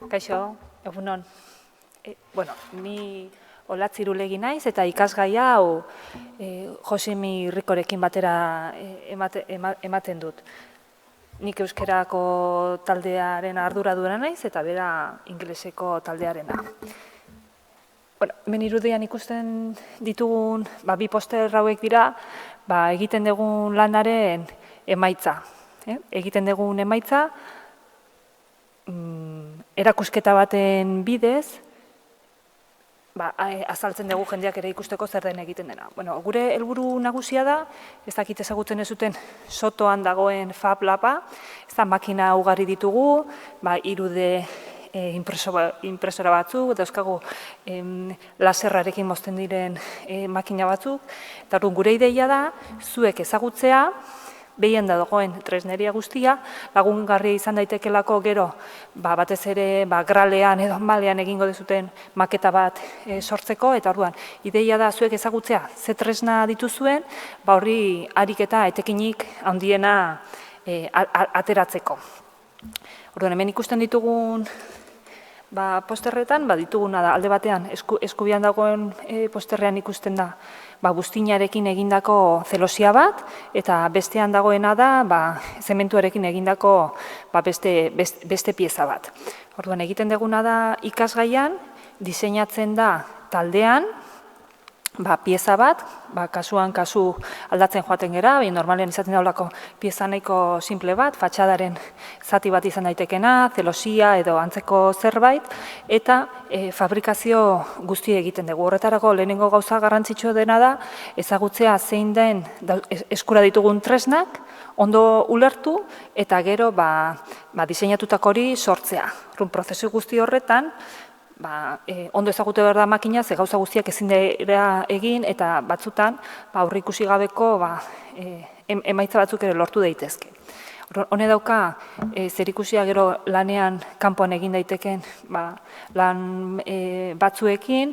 Kaixo, egunon. Ni Olatz Irulegi naiz eta ikasgaia hau Josemi Rikorekin batera ematen dut. Nik euskerako taldearen arduraduna naiz eta bera ingeleseko taldearena. Hemen irudian ikusten ditugun bi poster hauek dira egiten dugun lanaren emaitza. Egiten dugun emaitza erakusketa baten bidez azaltzen dugu jendeak ere ikusteko zer den egiten dena. Gure helburu nagusia da, ez dakit ezagutzen ez zuten Sotoan dagoen Fab Laba, ez da makina ugari ditugu, 3D impresora batzuk, dauzkagu laserrarekin mozten diren makina batzuk, eta gure ideia da, zuek ezagutzea, behien da dagoen tresneria guztia, lagungarria izan daitekelako gero, batez ere gralean edo malean egingo dezuten maketa bat sortzeko, eta orduan, ideia da zuek ezagutzea, ze tresna dituzuen, horri ariketa etekinik handiena ateratzeko. Orduan, hemen ikusten ditugun posterretan, dituguna da, alde batean, eskubian dagoen posterrean ikusten da, buztinarekin egindako zelosia bat, eta bestean dagoena da, zementuarekin egindako beste pieza bat. Orduan, egiten duguna da ikasgaian, diseinatzen da taldean, pieza bat, kasuan kasu aldatzen joaten gera, normalean izaten daulako pieza nahiko simple bat, fatxadaren zati bat izan daitekena, zelosia edo antzeko zerbait, eta fabrikazio guzti egiten dugu. Horretarako lehenengo gauza garrantzitsua dena da, ezagutzea zein den eskura ditugun tresnak, ondo ulertu, eta gero diseinatutako hori sortzea. Prozesu guzti horretan, ondo ezagute behar da makina, ze gauza guztiak ezin dira egin, eta batzutan aurreikusi gabeko emaitza batzuk ere lortu daitezke. Hone dauka, zerikusia gero lanean kanpoan egin daiteken lan batzuekin,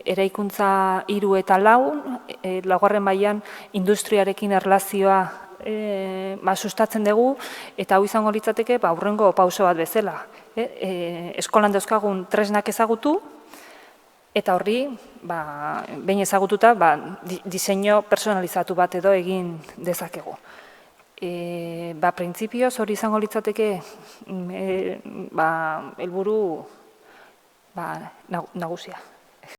eraikuntza 3 eta 4, laugarren mailan industriarekin erlazioa sustatzen dugu, eta hau izango litzateke aurrengo pauso bat bezala. Eskolan dauzkagun tresnak ezagutu, eta horri, behin ezagututa, diseinu personalizatu bat edo egin dezakegu. Printzipioz hori izango litzateke helburu nagusia.